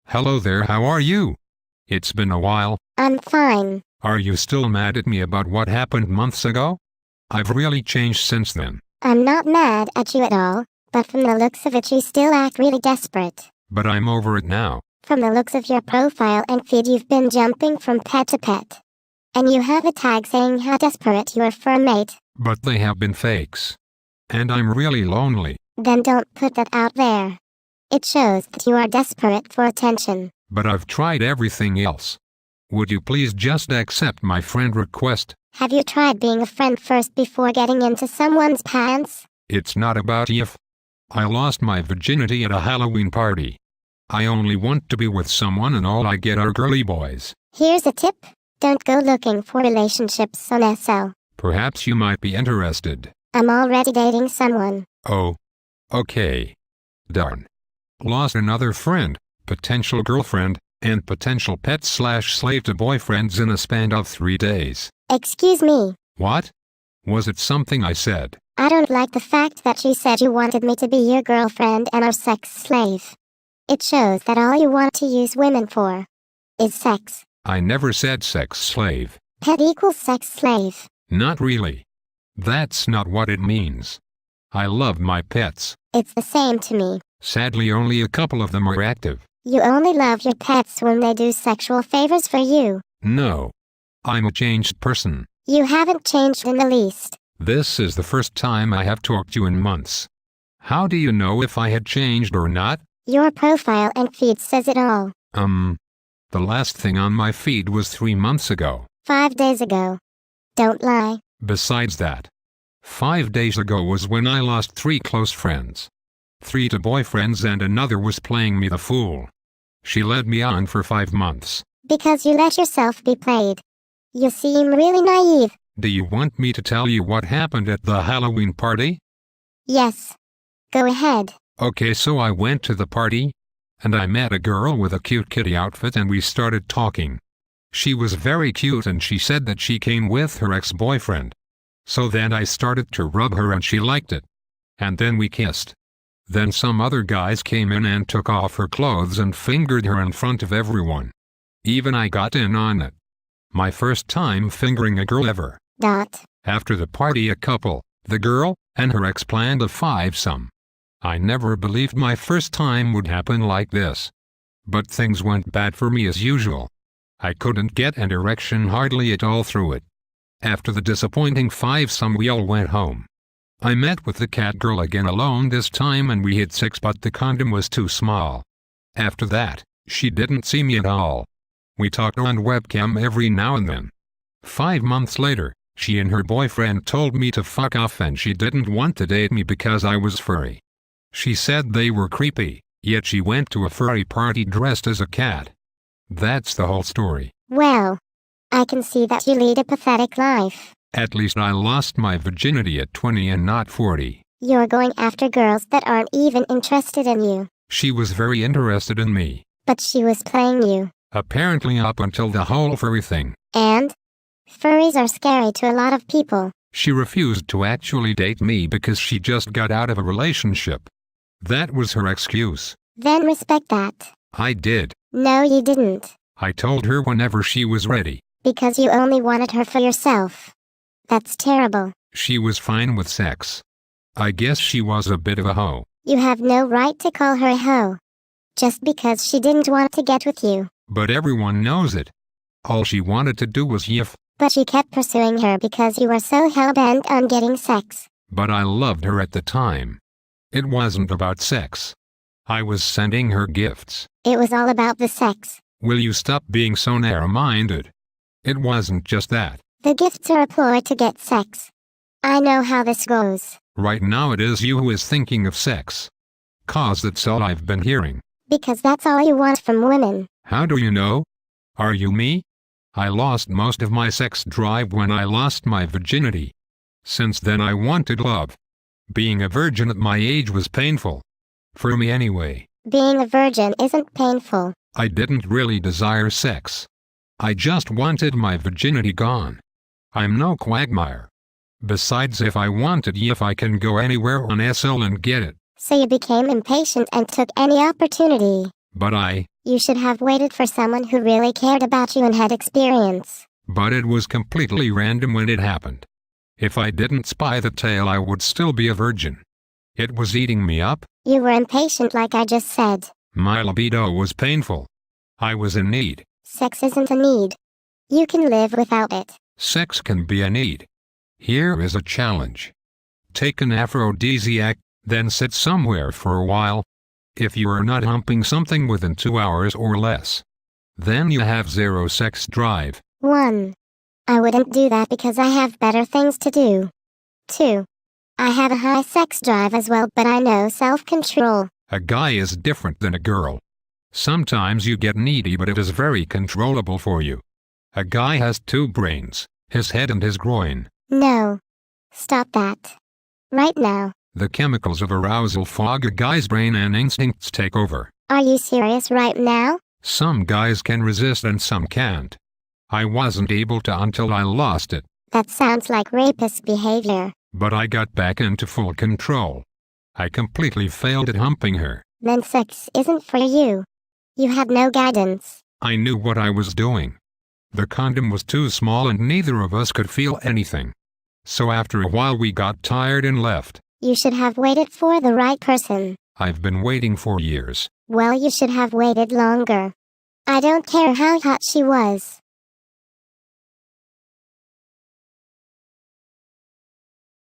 Hello there, how are you? It's been a while. I'm fine. Are you still mad at me about what happened months ago? I've really changed since then. I'm not mad at you at all, but from the looks of it you still act really desperate. But I'm over it now. From the looks of your profile and feed you've been jumping from pet to pet. And you have a tag saying how desperate you are for a mate. But they have been fakes. And I'm really lonely. Then don't put that out there. It shows that you are desperate for attention. But I've tried everything else. Would you please just accept my friend request? Have you tried being a friend first before getting into someone's pants? It's not about if. I lost my virginity at a Halloween party. I only want to be with someone and all I get are girly boys. Here's a tip. Don't go looking for relationships on SL. Perhaps you might be interested. I'm already dating someone. Oh. Okay. Darn. Lost another friend, potential girlfriend, and potential pet/slave to boyfriends in a span of 3 days. Excuse me. What? Was it something I said? I don't like the fact that you said you wanted me to be your girlfriend and our sex slave. It shows that all you want to use women for is sex. I never said sex slave. Pet equals sex slave. Not really. That's not what it means. I love my pets. It's the same to me. Sadly, only a couple of them are active. You only love your pets when they do sexual favors for you. No. I'm a changed person. You haven't changed in the least. This is the first time I have talked to you in months. How do you know if I had changed or not? Your profile and feed says it all. The last thing on my feed was 3 months ago. 5 days ago. Don't lie. Besides that, 5 days ago was when I lost 3 close friends. 3 to boyfriends and another was playing me the fool. She led me on for 5 months. Because you let yourself be played. You seem really naive. Do you want me to tell you what happened at the Halloween party? Yes. Go ahead. Okay, so I went to the party, and I met a girl with a cute kitty outfit and we started talking. She was very cute and she said that she came with her ex-boyfriend. So then I started to rub her and she liked it. And then we kissed. Then some other guys came in and took off her clothes and fingered her in front of everyone. Even I got in on it. My first time fingering a girl ever. After the party, a couple, the girl and her ex, planned a 5-some. I never believed my first time would happen like this. But things went bad for me as usual. I couldn't get an erection hardly at all through it. After the disappointing 5-some, we all went home. I met with the cat girl again alone this time and we had sex, but the condom was too small. After that, she didn't see me at all. We talked on webcam every now and then. 5 months later, she and her boyfriend told me to fuck off and she didn't want to date me because I was furry. She said they were creepy, yet she went to a furry party dressed as a cat. That's the whole story. Well, I can see that you lead a pathetic life. At least I lost my virginity at 20 and not 40. You're going after girls that aren't even interested in you. She was very interested in me. But she was playing you. Apparently up until the whole furry thing. And? Furries are scary to a lot of people. She refused to actually date me because she just got out of a relationship. That was her excuse. Then respect that. I did. No, you didn't. I told her whenever she was ready. Because you only wanted her for yourself. That's terrible. She was fine with sex. I guess she was a bit of a hoe. You have no right to call her a hoe. Just because she didn't want to get with you. But everyone knows it. All she wanted to do was yiff. But you kept pursuing her because you were so hell-bent on getting sex. But I loved her at the time. It wasn't about sex. I was sending her gifts. It was all about the sex. Will you stop being so narrow-minded? It wasn't just that. The gifts are a ploy to get sex. I know how this goes. Right now it is you who is thinking of sex. 'Cause that's all I've been hearing. Because that's all you want from women. How do you know? Are you me? I lost most of my sex drive when I lost my virginity. Since then I wanted love. Being a virgin at my age was painful. For me anyway. Being a virgin isn't painful. I didn't really desire sex. I just wanted my virginity gone. I'm no quagmire. Besides, if I wanted if I can go anywhere on SL and get it. So you became impatient and took any opportunity. But You should have waited for someone who really cared about you and had experience. But it was completely random when it happened. If I didn't spy the tail, I would still be a virgin. It was eating me up. You were impatient like I just said. My libido was painful. I was in need. Sex isn't a need. You can live without it. Sex can be a need. Here is a challenge. Take an aphrodisiac, then sit somewhere for a while. If you are not humping something within 2 hours or less, then you have zero sex drive. 1. I wouldn't do that because I have better things to do. 2. I have a high sex drive as well, but I know self-control. A guy is different than a girl. Sometimes you get needy, but it is very controllable for you. A guy has 2 brains, his head and his groin. No. Stop that. Right now. The chemicals of arousal fog a guy's brain and instincts take over. Are you serious right now? Some guys can resist and some can't. I wasn't able to until I lost it. That sounds like rapist behavior. But I got back into full control. I completely failed at humping her. Then sex isn't for you. You had no guidance. I knew what I was doing. The condom was too small and neither of us could feel anything. So after a while we got tired and left. You should have waited for the right person. I've been waiting for years. Well, you should have waited longer. I don't care how hot she was.